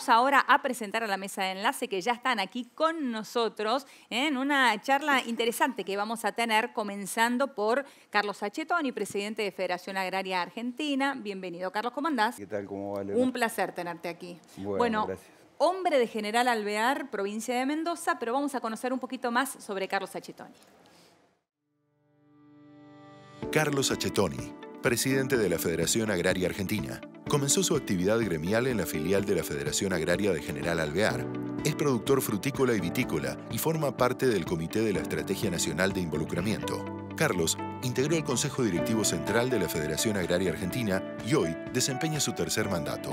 Vamos ahora a presentar a la mesa de enlace que ya están aquí con nosotros en una charla interesante que vamos a tener, comenzando por Carlos Sacchettoni, presidente de Federación Agraria Argentina. Bienvenido, Carlos, ¿cómo andás? ¿Qué tal? ¿Cómo va, Leonor? Un placer tenerte aquí. Bueno, gracias. Hombre de General Alvear, provincia de Mendoza, pero vamos a conocer un poquito más sobre Carlos Sacchettoni. Carlos Sacchettoni, presidente de la Federación Agraria Argentina. Comenzó su actividad gremial en la filial de la Federación Agraria de General Alvear. Es productor frutícola y vitícola y forma parte del Comité de la Estrategia Nacional de Involucramiento. Carlos integró el Consejo Directivo Central de la Federación Agraria Argentina y hoy desempeña su tercer mandato.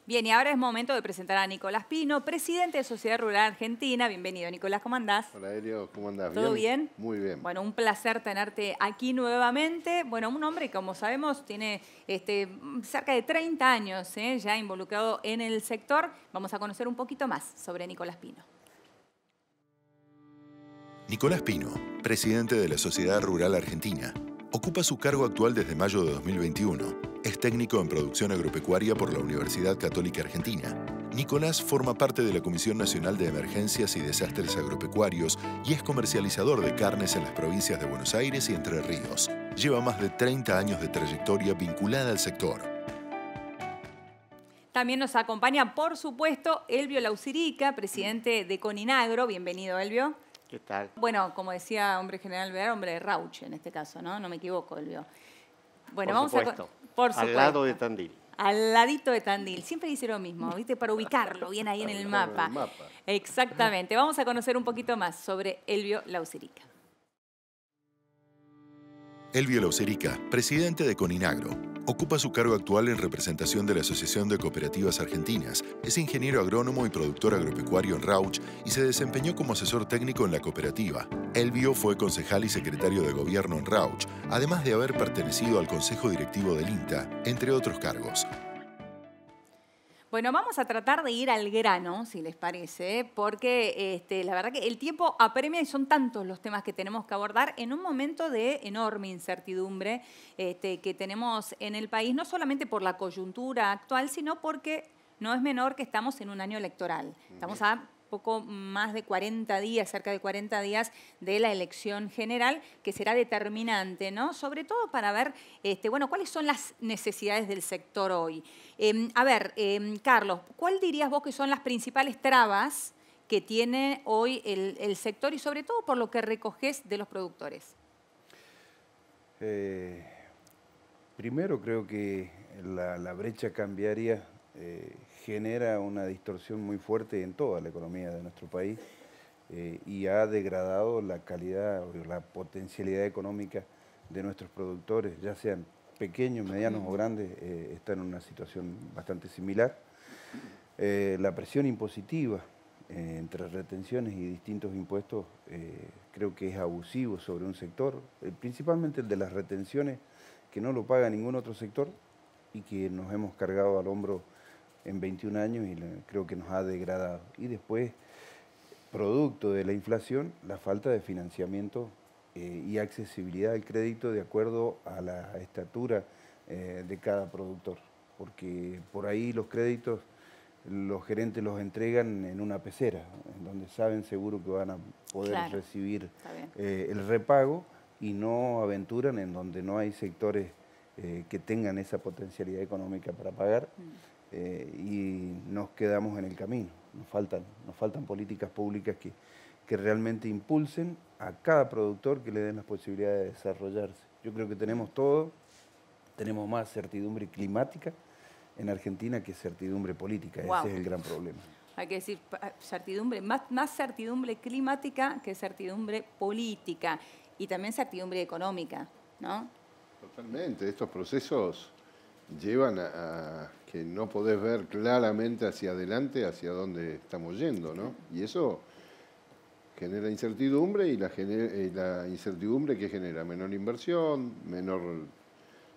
Bien, y ahora es momento de presentar a Nicolás Pino, presidente de Sociedad Rural Argentina. Bienvenido, Nicolás, ¿cómo andás? Hola, Elio, ¿cómo andás? ¿Todo bien? Muy bien. Bueno, un placer tenerte aquí nuevamente. Bueno, un hombre que, como sabemos, tiene cerca de 30 años ya involucrado en el sector. Vamos a conocer un poquito más sobre Nicolás Pino. Nicolás Pino, presidente de la Sociedad Rural Argentina, ocupa su cargo actual desde mayo de 2021. Es técnico en producción agropecuaria por la Universidad Católica Argentina. Nicolás forma parte de la Comisión Nacional de Emergencias y Desastres Agropecuarios y es comercializador de carnes en las provincias de Buenos Aires y Entre Ríos. Lleva más de 30 años de trayectoria vinculada al sector. También nos acompaña, por supuesto, Elvio Lausirica, presidente de Coninagro. Bienvenido, Elvio. ¿Qué tal? Bueno, como decía hombre general Alvear, hombre de Rauch en este caso, ¿no? No me equivoco, Elvio. Bueno, por vamos supuesto. Por supuesto. Al lado de Tandil. Al ladito de Tandil. Siempre dice lo mismo, ¿viste? Para ubicarlo bien ahí en el mapa. Exactamente. Vamos a conocer un poquito más sobre Elvio Lausirica. Elvio Lausirica, presidente de Coninagro, ocupa su cargo actual en representación de la Asociación de Cooperativas Argentinas. Es ingeniero agrónomo y productor agropecuario en Rauch y se desempeñó como asesor técnico en la cooperativa. Elvio fue concejal y secretario de gobierno en Rauch, además de haber pertenecido al Consejo Directivo del INTA, entre otros cargos. Bueno, vamos a tratar de ir al grano, si les parece, porque la verdad que el tiempo apremia y son tantos los temas que tenemos que abordar en un momento de enorme incertidumbre que tenemos en el país, no solamente por la coyuntura actual, sino porque no es menor que estamos en un año electoral. Estamos a poco más de 40 días, cerca de 40 días de la elección general, que será determinante, ¿no? Sobre todo para ver, bueno, cuáles son las necesidades del sector hoy. Carlos, ¿cuál dirías vos que son las principales trabas que tiene hoy el sector y sobre todo por lo que recogés de los productores? Primero creo que la brecha cambiaria genera una distorsión muy fuerte en toda la economía de nuestro país y ha degradado la calidad o la potencialidad económica de nuestros productores, ya sean pequeños, medianos o grandes, están en una situación bastante similar. La presión impositiva entre retenciones y distintos impuestos creo que es abusivo sobre un sector, principalmente el de las retenciones, que no lo paga ningún otro sector y que nos hemos cargado al hombro en 21 años y creo que nos ha degradado. Y después, producto de la inflación, la falta de financiamiento y accesibilidad al crédito de acuerdo a la estatura de cada productor. Porque por ahí los créditos, los gerentes los entregan en una pecera, en donde saben seguro que van a poder recibir el repago y no aventuran en donde no hay sectores que tengan esa potencialidad económica para pagar. Y nos quedamos en el camino. Nos faltan políticas públicas que realmente impulsen a cada productor, que le den las posibilidades de desarrollarse. Yo creo que tenemos todo, tenemos más certidumbre climática en Argentina que certidumbre política. Ese es el gran problema. Hay que decir, certidumbre, más certidumbre climática que certidumbre política y también certidumbre económica, ¿no? Totalmente. Estos procesos llevan a que no podés ver claramente hacia adelante, hacia dónde estamos yendo, ¿no? Y eso genera incertidumbre y la incertidumbre que genera menor inversión, menor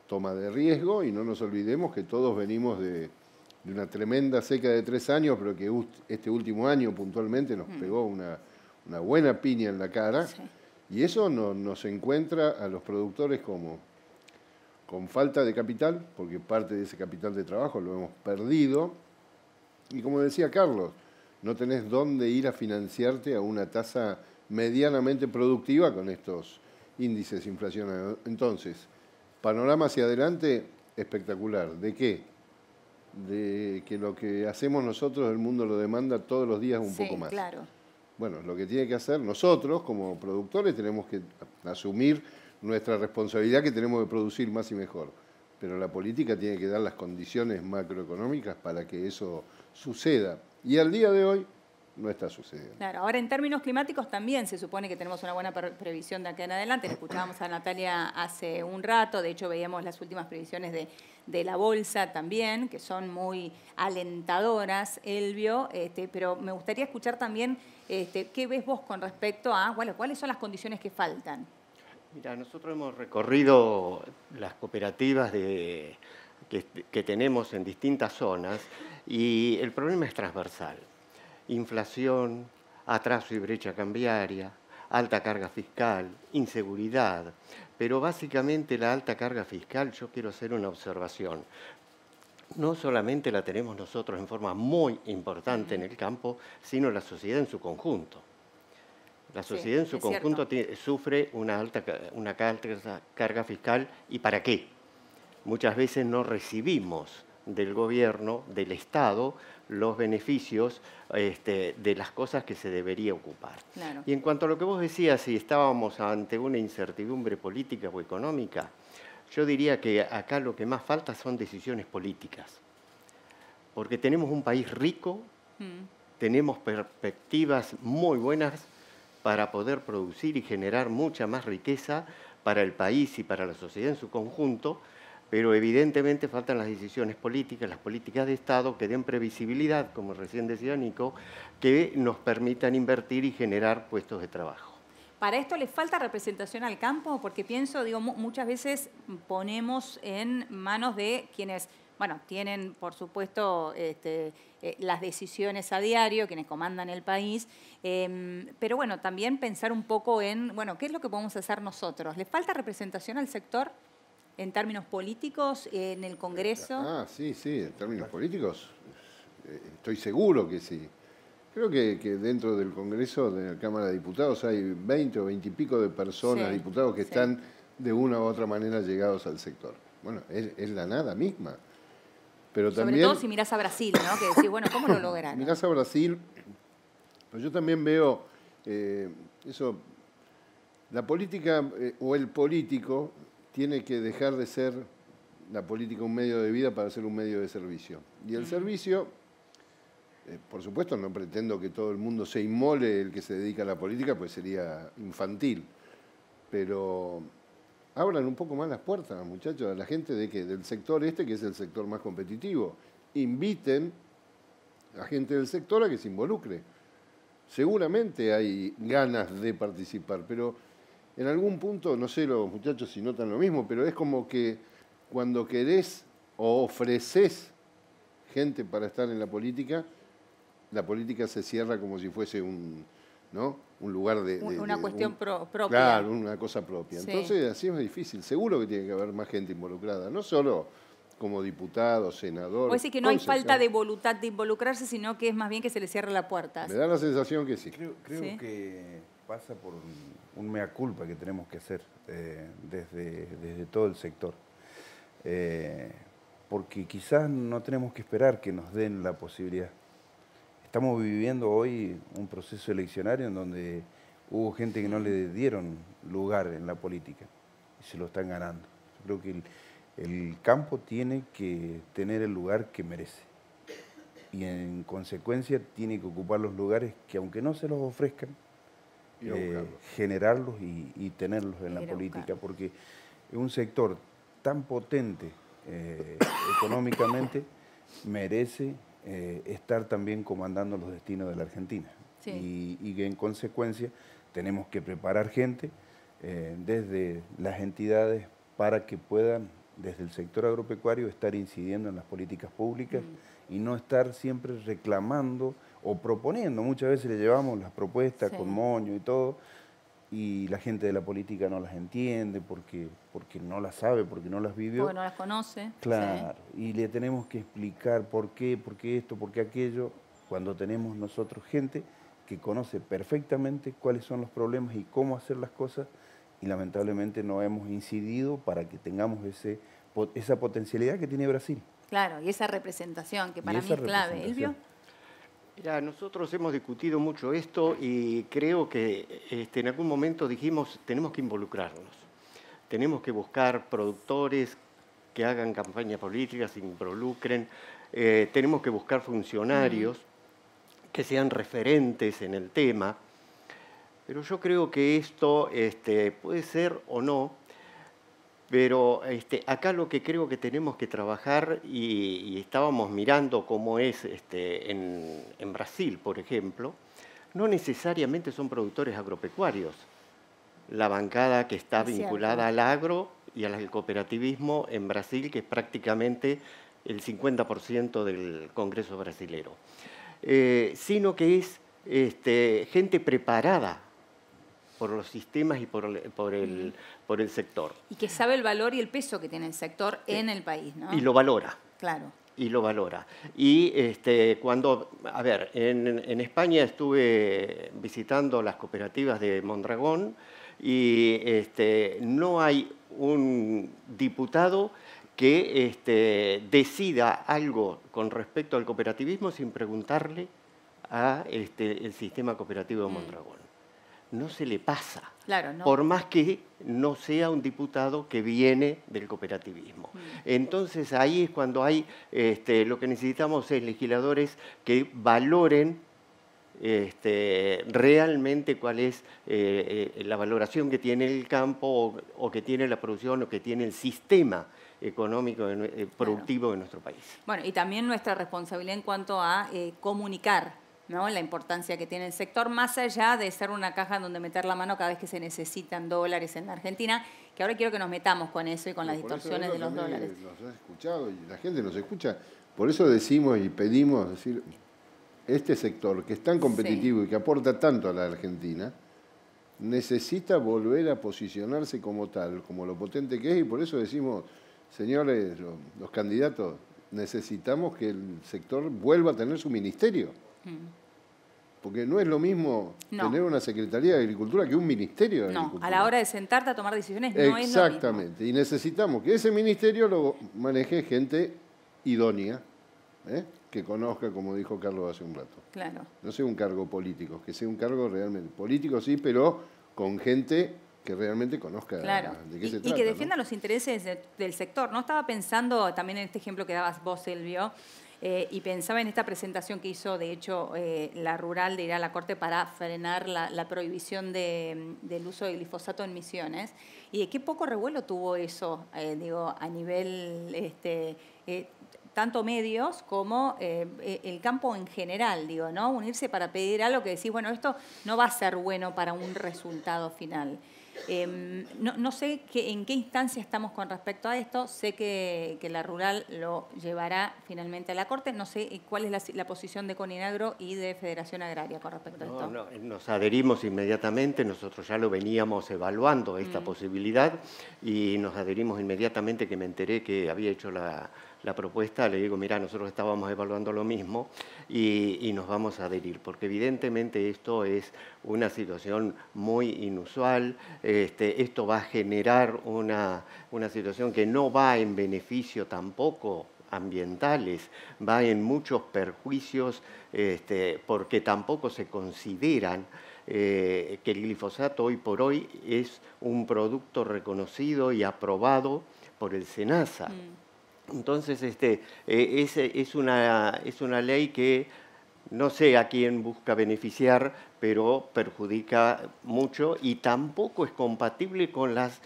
toma de riesgo y no nos olvidemos que todos venimos de una tremenda seca de 3 años, pero que este último año puntualmente nos pegó una buena piña en la cara y eso nos encuentra a los productores como con falta de capital, porque parte de ese capital de trabajo lo hemos perdido. Y como decía Carlos, no tenés dónde ir a financiarte a una tasa medianamente productiva con estos índices inflacionarios. Entonces, panorama hacia adelante espectacular. ¿De qué? De que lo que hacemos nosotros, el mundo lo demanda todos los días un poco más. Claro. Bueno, lo que tiene que hacer nosotros como productores tenemos que asumir nuestra responsabilidad que tenemos que producir más y mejor. Pero la política tiene que dar las condiciones macroeconómicas para que eso suceda. Y al día de hoy no está sucediendo. Claro, ahora en términos climáticos también se supone que tenemos una buena previsión de acá en adelante. Le escuchábamos a Natalia hace un rato, de hecho veíamos las últimas previsiones de la bolsa también, que son muy alentadoras, Elvio, pero me gustaría escuchar también qué ves vos con respecto a, bueno, cuáles son las condiciones que faltan. Mira, nosotros hemos recorrido las cooperativas que tenemos en distintas zonas y el problema es transversal. Inflación, atraso y brecha cambiaria, alta carga fiscal, inseguridad. Pero básicamente la alta carga fiscal, yo quiero hacer una observación. No solamente la tenemos nosotros en forma muy importante en el campo, sino la sociedad en su conjunto. La sociedad en su conjunto sufre una alta carga fiscal. ¿Y para qué? Muchas veces no recibimos del gobierno, del Estado, los beneficios de las cosas que se debería ocupar. Claro. Y en cuanto a lo que vos decías, si estábamos ante una incertidumbre política o económica, yo diría que acá lo que más falta son decisiones políticas. Porque tenemos un país rico, tenemos perspectivas muy buenas para poder producir y generar mucha más riqueza para el país y para la sociedad en su conjunto, pero evidentemente faltan las decisiones políticas, las políticas de Estado que den previsibilidad, como recién decía Nico, que nos permitan invertir y generar puestos de trabajo. ¿Para esto le falta representación al campo? Porque pienso, digo, muchas veces ponemos en manos de quienes, bueno, tienen, por supuesto, las decisiones a diario, quienes comandan el país, pero bueno, también pensar un poco en, bueno, ¿qué es lo que podemos hacer nosotros? ¿Le falta representación al sector en términos políticos, en el Congreso? Sí, en términos políticos, estoy seguro que sí. Creo que dentro del Congreso, de la Cámara de Diputados, hay 20 o 20 y pico de personas, diputados, que están de una u otra manera llegados al sector. Bueno, es la nada misma. Pero también, sobre todo si mirás a Brasil, ¿no? Que decís, bueno, ¿cómo lo lograron? Mirás a Brasil, pero yo también veo eso, la política o el político tiene que dejar de ser la política un medio de vida para ser un medio de servicio. Y el servicio, por supuesto, no pretendo que todo el mundo se inmole el que se dedica a la política, pues sería infantil. Pero abran un poco más las puertas, muchachos, a la gente del sector que es el sector más competitivo. Inviten a gente del sector a que se involucre. Seguramente hay ganas de participar, pero en algún punto, no sé los muchachos si notan lo mismo, pero es como que cuando querés o ofreces gente para estar en la política se cierra como si fuese un lugar una cuestión propia. Claro, una cosa propia. Sí. Entonces así es difícil. Seguro que tiene que haber más gente involucrada, no solo como diputado, senador. O decir que no hay falta de voluntad de involucrarse, sino que es más bien que se le cierra la puerta. Me da la sensación que sí. Creo ¿Sí? que pasa por un mea culpa que tenemos que hacer desde todo el sector. Porque quizás no tenemos que esperar que nos den la posibilidad. Estamos viviendo hoy un proceso eleccionario en donde hubo gente que no le dieron lugar en la política y se lo están ganando. Yo creo que el campo tiene que tener el lugar que merece y en consecuencia tiene que ocupar los lugares que aunque no se los ofrezcan, generarlos y tenerlos en la política, porque un sector tan potente económicamente merece estar también comandando los destinos de la Argentina. Sí. Y que en consecuencia tenemos que preparar gente desde las entidades para que puedan, desde el sector agropecuario, estar incidiendo en las políticas públicas y no estar siempre reclamando o proponiendo. Muchas veces le llevamos las propuestas con moño y todo, y la gente de la política no las entiende porque no las sabe, porque no las vivió. Porque no las conoce. Claro, y le tenemos que explicar por qué esto, por qué aquello, cuando tenemos nosotros gente que conoce perfectamente cuáles son los problemas y cómo hacer las cosas, y lamentablemente no hemos incidido para que tengamos esa potencialidad que tiene Brasil. Claro, y esa representación que para mí es clave. ¿Elvio? Mira, nosotros hemos discutido mucho esto y creo que en algún momento dijimos tenemos que involucrarnos, tenemos que buscar productores que hagan campaña política, se involucren, tenemos que buscar funcionarios que sean referentes en el tema, pero yo creo que esto puede ser o no, pero acá lo que creo que tenemos que trabajar, y estábamos mirando cómo es en Brasil, por ejemplo, no necesariamente son productores agropecuarios. La bancada que está vinculada al agro y al cooperativismo en Brasil, que es prácticamente el 50% del Congreso brasilero, sino que es gente preparada por los sistemas y por el sector. Y que sabe el valor y el peso que tiene el sector en el país, ¿no? Y lo valora. Claro. Y lo valora. Y en España estuve visitando las cooperativas de Mondragón y no hay un diputado que decida algo con respecto al cooperativismo sin preguntarle al sistema cooperativo de Mondragón. No se le pasa, claro, no. Por más que no sea un diputado que viene del cooperativismo. Entonces ahí es cuando hay, lo que necesitamos es legisladores que valoren realmente cuál es la valoración que tiene el campo o que tiene la producción o que tiene el sistema económico productivo de nuestro país. Bueno, y también nuestra responsabilidad en cuanto a comunicar, ¿no?, la importancia que tiene el sector, más allá de ser una caja donde meter la mano cada vez que se necesitan dólares en la Argentina, que ahora quiero que nos metamos con eso y con las distorsiones de los dólares. Nos has escuchado y la gente nos escucha, por eso decimos y pedimos, decir, este sector que es tan competitivo y que aporta tanto a la Argentina, necesita volver a posicionarse como tal, como lo potente que es, y por eso decimos, señores, los candidatos, necesitamos que el sector vuelva a tener su ministerio. Porque no es lo mismo tener una Secretaría de Agricultura que un Ministerio de Agricultura. No, a la hora de sentarte a tomar decisiones no es lo mismo. Exactamente, y necesitamos que ese ministerio lo maneje gente idónea, que conozca, como dijo Carlos hace un rato. Claro. No sea un cargo político, que sea un cargo realmente político, sí, pero con gente que realmente conozca de qué se trata. Y que defienda los intereses del sector. No estaba pensando también en este ejemplo que dabas vos, Elvio, y pensaba en esta presentación que hizo, de hecho, la Rural de ir a la Corte para frenar la prohibición del uso de glifosato en Misiones. Y de qué poco revuelo tuvo eso, a nivel tanto medios como el campo en general, ¿no? Unirse para pedir algo que decís, bueno, esto no va a ser bueno para un resultado final. No sé en qué instancia estamos con respecto a esto. Sé que la Rural lo llevará finalmente a la Corte. No sé cuál es la posición de Coninagro y de Federación Agraria con respecto a esto. No, nos adherimos inmediatamente. Nosotros ya lo veníamos evaluando esta posibilidad y nos adherimos inmediatamente que me enteré que había hecho la propuesta. Le digo, mira, nosotros estábamos evaluando lo mismo y nos vamos a adherir, porque evidentemente esto es una situación muy inusual. Esto va a generar una situación que no va en beneficio tampoco ambientales, va en muchos perjuicios, porque tampoco se consideran que el glifosato hoy por hoy es un producto reconocido y aprobado por el SENASA. Entonces, es una ley que no sé a quién busca beneficiar, pero perjudica mucho y tampoco es compatible con las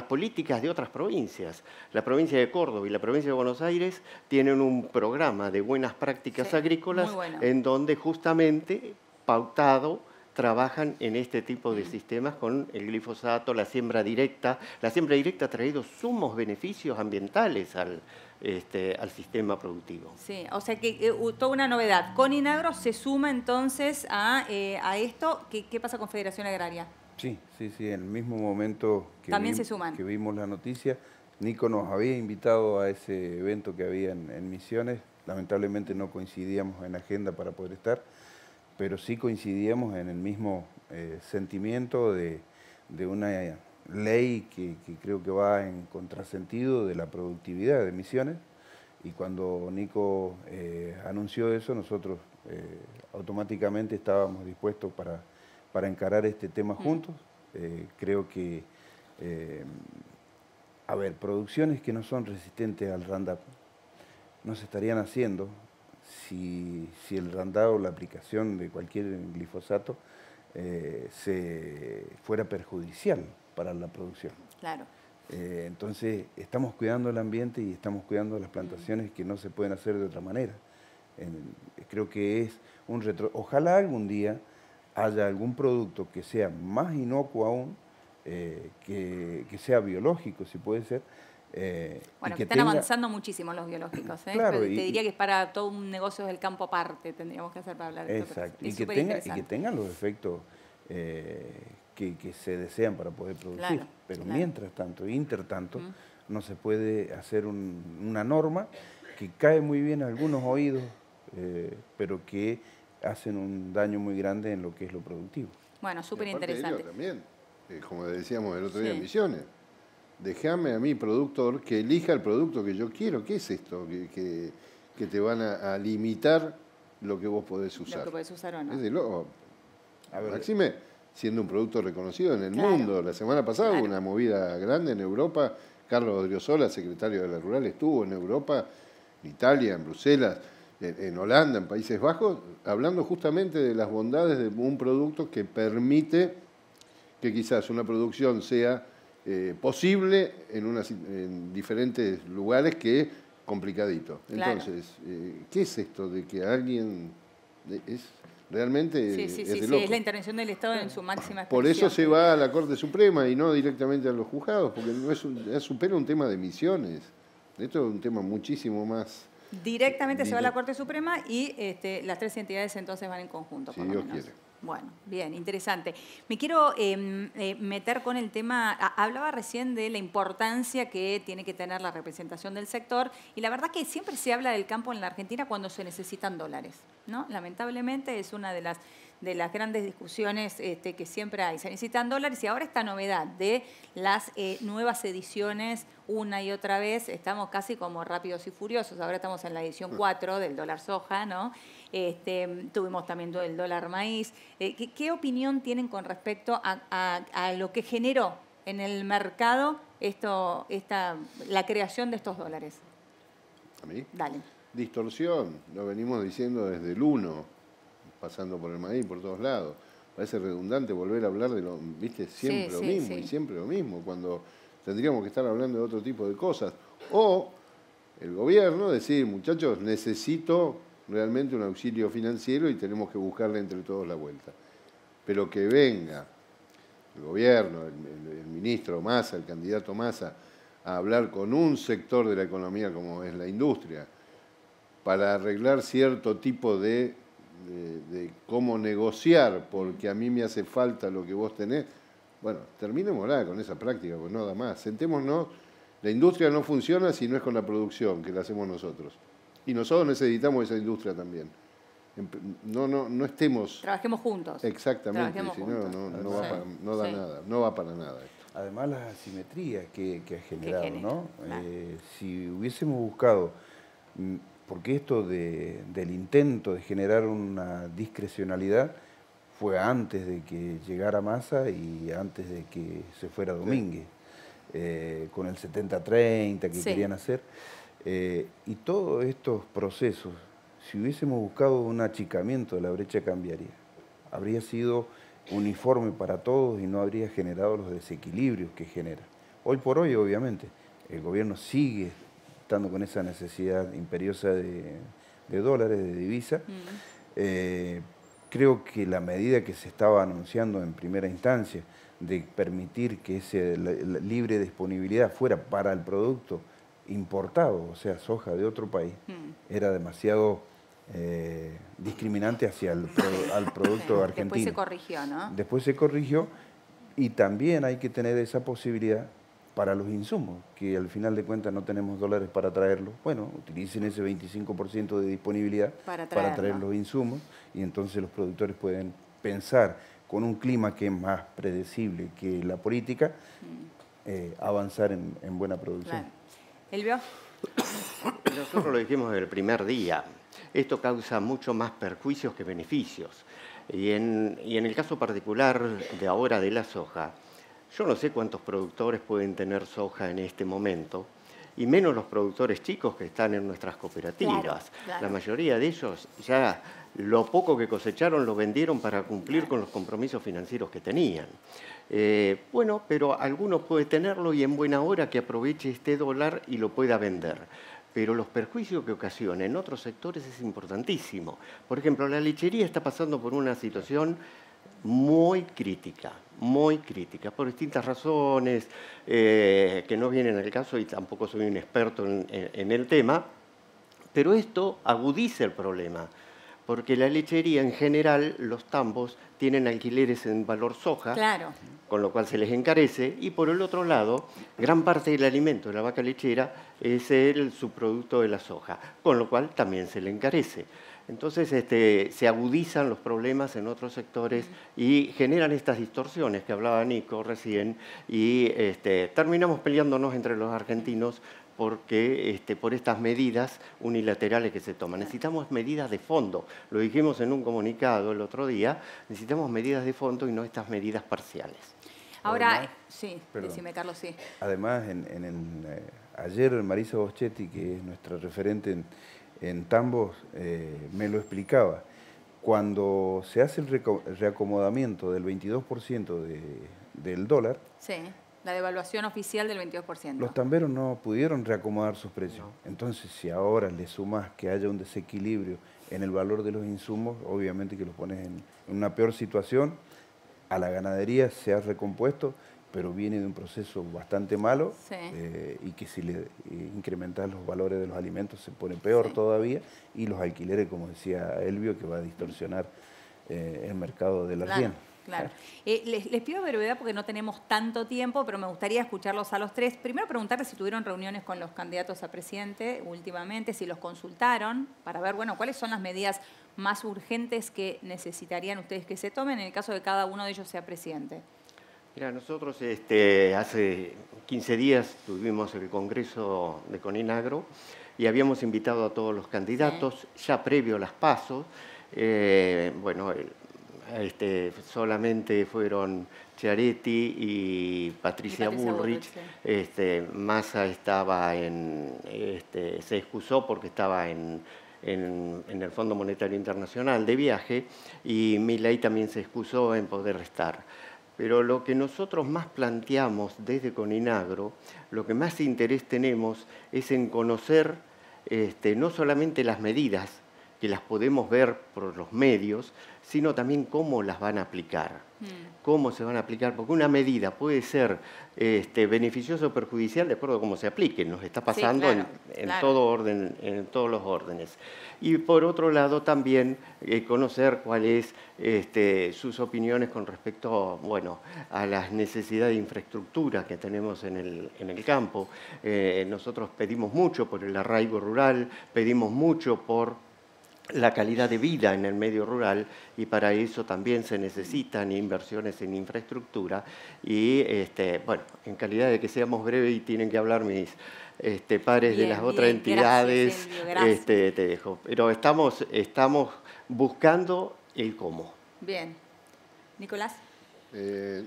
políticas de otras provincias. La provincia de Córdoba y la provincia de Buenos Aires tienen un programa de buenas prácticas agrícolas en donde justamente pautado trabajan en este tipo de sistemas con el glifosato, la siembra directa. La siembra directa ha traído sumos beneficios ambientales al sistema productivo. Sí, o sea que toda una novedad. Coninagro se suma entonces a esto. ¿Qué pasa con Federación Agraria? Sí, en el mismo momento También se suman. que vimos la noticia, Nico nos había invitado a ese evento que había en Misiones. Lamentablemente no coincidíamos en agenda para poder estar, pero sí coincidíamos en el mismo sentimiento de una ley que creo que va en contrasentido de la productividad de Misiones. Y cuando Nico anunció eso, nosotros automáticamente estábamos dispuestos para encarar este tema juntos. Creo que, producciones que no son resistentes al Roundup no se estarían haciendo si el Roundup o la aplicación de cualquier glifosato se fuera perjudicial para la producción. Claro. Entonces, estamos cuidando el ambiente y estamos cuidando las plantaciones que no se pueden hacer de otra manera. Creo que es un Ojalá algún día haya algún producto que sea más inocuo aún, que sea biológico, si puede ser. Bueno, que están avanzando muchísimo los biológicos. Claro, te diría que es para todo un negocio del campo aparte, tendríamos que hacer para hablar de esto. Exacto, y que tengan los efectos que se desean para poder producir. Claro, pero claro. Mientras tanto, intertanto, no se puede hacer una norma que cae muy bien a algunos oídos, pero que hacen un daño muy grande en lo que es lo productivo. Bueno, súper interesante. También, como decíamos el otro día en Sí. Misiones, déjame a mí, productor, que elija el producto que yo quiero. ¿Qué es esto? Que te van a limitar lo que vos podés usar. Lo que podés usar o no. Es de loco. A ver, Maxime, siendo un producto reconocido en el Claro. mundo. La semana pasada Claro. hubo una movida grande en Europa. Carlos Odriozola, secretario de la Rural, estuvo en Europa, en Italia, en Bruselas, en Holanda, en Países Bajos, hablando justamente de las bondades de un producto que permite que quizás una producción sea posible en diferentes lugares que complicadito. Claro. Entonces, ¿qué es esto de que alguien es realmente Sí, es de sí, loco? es la intervención del Estado en su máxima expresión. Por eso se va a la Corte Suprema y no directamente a los juzgados, porque no supera un tema de Misiones. Esto es un tema muchísimo más. Directamente se va a la Corte Suprema y las tres entidades entonces van en conjunto. Si por lo Dios menos. quiere. Bueno, bien, interesante. Me quiero meter con el tema, hablaba recién de la importancia que tiene que tener la representación del sector y la verdad que siempre se habla del campo en la Argentina cuando se necesitan dólares, ¿no? Lamentablemente es una de las grandes discusiones que siempre hay. Se necesitan dólares y ahora esta novedad de las nuevas ediciones una y otra vez, estamos casi como Rápidos y Furiosos, ahora estamos en la edición 4 del dólar soja, ¿no? Tuvimos también el dólar maíz. ¿Qué opinión tienen con respecto a lo que generó en el mercado la creación de estos dólares? ¿A mí? Dale. Distorsión, lo venimos diciendo desde el 1, pasando por el maíz, por todos lados. Parece redundante volver a hablar de lo, viste, siempre Sí, lo sí, mismo sí. y siempre lo mismo, cuando tendríamos que estar hablando de otro tipo de cosas. O el gobierno decir, muchachos, necesito realmente un auxilio financiero y tenemos que buscarle entre todos la vuelta. Pero que venga el gobierno, el ministro Massa, el candidato Massa, a hablar con un sector de la economía como es la industria, para arreglar cierto tipo de cómo negociar, porque a mí me hace falta lo que vos tenés. Bueno, terminémosla con esa práctica, pues no da más. Sentémonos, la industria no funciona si no es con la producción, que la hacemos nosotros. Y nosotros necesitamos esa industria también. No estemos... Trabajemos juntos. Exactamente, Trabajemos si juntos. no va Sí. para, no da Sí. nada, no va para nada esto. Además, las asimetrías que ha generado, genera, ¿no? claro. Si hubiésemos buscado, porque esto del intento de generar una discrecionalidad fue antes de que llegara Massa y antes de que se fuera Domínguez, con el 70-30 que Sí. querían hacer. Y todos estos procesos, si hubiésemos buscado un achicamiento de la brecha cambiaria, habría sido uniforme para todos y no habría generado los desequilibrios que genera. Hoy por hoy, obviamente, el gobierno sigue estando con esa necesidad imperiosa de dólares, de divisa, creo que la medida que se estaba anunciando en primera instancia de permitir que la libre disponibilidad fuera para el producto importado, o sea, soja de otro país, era demasiado discriminante hacia al producto argentino. Después se corrigió, ¿no? Después se corrigió y también hay que tener esa posibilidad para los insumos, que al final de cuentas no tenemos dólares para traerlos. Bueno, utilicen ese 25% de disponibilidad para traer los insumos y entonces los productores pueden pensar con un clima que es más predecible que la política, avanzar en buena producción. Claro. ¿Elvio? Nosotros lo dijimos desde el primer día. Esto causa mucho más perjuicios que beneficios. Y en el caso particular de ahora de la soja, yo no sé cuántos productores pueden tener soja en este momento, y menos los productores chicos que están en nuestras cooperativas. Claro. La mayoría de ellos ya lo poco que cosecharon lo vendieron para cumplir con los compromisos financieros que tenían. Bueno, pero alguno puede tenerlo y en buena hora que aproveche este dólar y lo pueda vender. Pero los perjuicios que ocasiona en otros sectores es importantísimo. Por ejemplo, la lechería está pasando por una situación muy crítica, por distintas razones que no vienen al caso y tampoco soy un experto en el tema, pero esto agudiza el problema, porque la lechería en general, los tambos tienen alquileres en valor soja, claro, con lo cual se les encarece, y por el otro lado, gran parte del alimento de la vaca lechera es el subproducto de la soja, con lo cual también se le encarece. Entonces se agudizan los problemas en otros sectores y generan estas distorsiones que hablaba Nico recién y terminamos peleándonos entre los argentinos porque por estas medidas unilaterales que se toman. Necesitamos medidas de fondo, lo dijimos en un comunicado el otro día, necesitamos medidas de fondo y no estas medidas parciales. Ahora, Además, sí, perdón. decime Carlos, sí. Además, ayer Marisa Boschetti, que es nuestra referente en tambos, me lo explicaba. Cuando se hace el reacomodamiento del 22% del dólar, sí, la devaluación oficial del 22%. Los tamberos no pudieron reacomodar sus precios. No. Entonces, si ahora le sumas que haya un desequilibrio en el valor de los insumos, obviamente que los pones en una peor situación. A la ganadería se ha recompuesto, pero viene de un proceso bastante malo, sí. Y que si le incrementas los valores de los alimentos se pone peor, sí, todavía, y los alquileres, como decía Elvio, que va a distorsionar el mercado del arriendo. Claro. Les pido brevedad porque no tenemos tanto tiempo, pero me gustaría escucharlos a los tres. Primero preguntarles si tuvieron reuniones con los candidatos a presidente últimamente, si los consultaron, para ver, bueno, cuáles son las medidas más urgentes que necesitarían ustedes que se tomen en el caso de que cada uno de ellos sea presidente. Mira, nosotros hace 15 días tuvimos el Congreso de Coninagro y habíamos invitado a todos los candidatos, sí, ya previo a las PASO. Bueno, solamente fueron Chiaretti y Patricia Bullrich. Sí. Massa estaba se excusó porque estaba en el Fondo Monetario Internacional de viaje y Milei también se excusó en poder estar. Pero lo que nosotros más planteamos desde Coninagro, lo que más interés tenemos es en conocer no solamente las medidas, que las podemos ver por los medios, sino también cómo las van a aplicar. Cómo se van a aplicar, porque una medida puede ser beneficiosa o perjudicial de acuerdo a cómo se aplique. Nos está pasando, sí, claro, todo orden, en todos los órdenes. Y por otro lado también conocer cuáles sus opiniones con respecto, bueno, a las necesidades de infraestructura que tenemos en el campo. Nosotros pedimos mucho por el arraigo rural, pedimos mucho por la calidad de vida en el medio rural y para eso también se necesitan inversiones en infraestructura y, bueno, en calidad de que seamos breves y tienen que hablar mis pares de las otras entidades, gracias. Te dejo. Pero estamos buscando el cómo. Bien. Nicolás.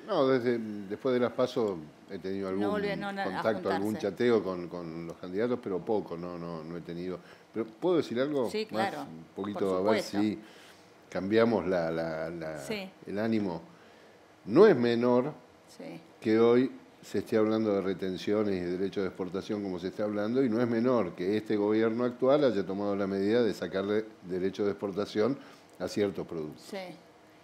No, después de las PASO he tenido algún contacto, algún chateo con los candidatos, pero poco, no he tenido. Pero ¿puedo decir algo? Sí, claro. Más, un poquito, a ver si cambiamos sí, el ánimo. No es menor, sí, que hoy se esté hablando de retenciones y de derechos de exportación como se está hablando, y no es menor que este gobierno actual haya tomado la medida de sacarle derechos de exportación a ciertos productos. Sí.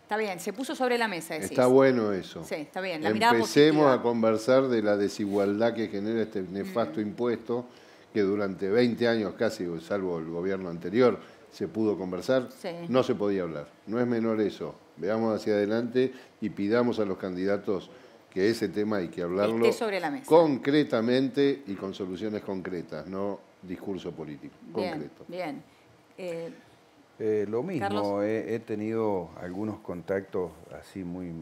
Está bien, se puso sobre la mesa, decís. Está bueno eso. Sí, está bien. La mirada Empecemos positiva. a conversar de la desigualdad que genera este nefasto impuesto, que durante 20 años casi, salvo el gobierno anterior, se pudo conversar. Sí. No se podía hablar. No es menor eso. Veamos hacia adelante y pidamos a los candidatos que ese tema hay que hablarlo esté sobre la mesa. Concretamente y con soluciones concretas, no discurso político. Bien, Concreto. bien. Lo mismo, Carlos. he tenido algunos contactos así muy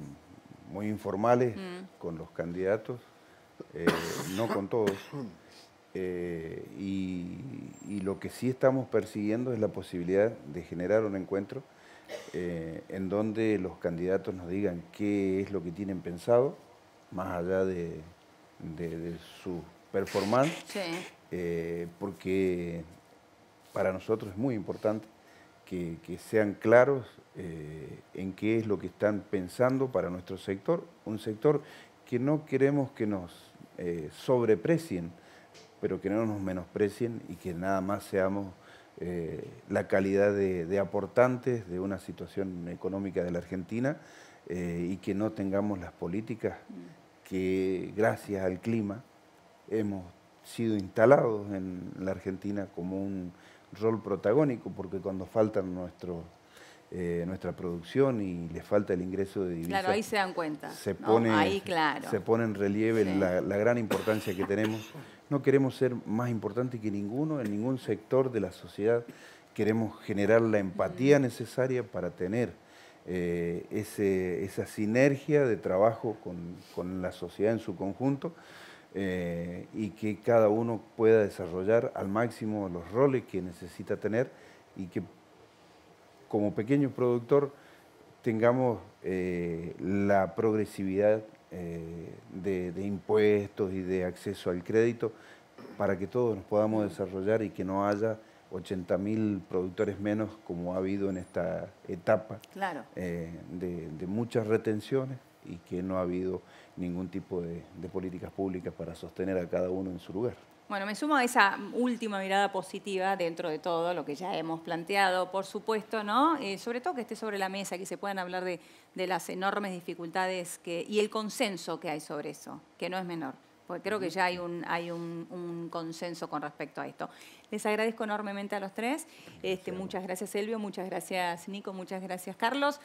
informales con los candidatos, no con todos, y lo que sí estamos persiguiendo es la posibilidad de generar un encuentro en donde los candidatos nos digan qué es lo que tienen pensado, más allá de su performance, Sí. porque para nosotros es muy importante que sean claros en qué es lo que están pensando para nuestro sector, un sector que no queremos que nos sobreprecien, pero que no nos menosprecien y que nada más seamos la calidad de aportantes de una situación económica de la Argentina y que no tengamos las políticas que gracias al clima hemos sido instalados en la Argentina como un rol protagónico, porque cuando falta nuestra producción y le falta el ingreso de divisas, Claro, ahí se dan cuenta. se ¿no? pone, Ahí, claro. se pone en relieve Sí. la gran importancia que tenemos. No queremos ser más importantes que ninguno, en ningún sector de la sociedad. Queremos generar la empatía necesaria para tener esa sinergia de trabajo con la sociedad en su conjunto, y que cada uno pueda desarrollar al máximo los roles que necesita tener y que como pequeño productor tengamos la progresividad de impuestos y de acceso al crédito para que todos nos podamos desarrollar y que no haya 80.000 productores menos como ha habido en esta etapa, Claro. de muchas retenciones y que no ha habido ningún tipo de políticas públicas para sostener a cada uno en su lugar. Bueno, me sumo a esa última mirada positiva dentro de todo lo que ya hemos planteado, por supuesto, ¿no? Sobre todo que esté sobre la mesa, que se puedan hablar de las enormes dificultades y el consenso que hay sobre eso, que no es menor. Porque creo que ya hay un consenso con respecto a esto. Les agradezco enormemente a los tres. Muchas gracias, Elvio. Muchas gracias, Nico. Muchas gracias, Carlos.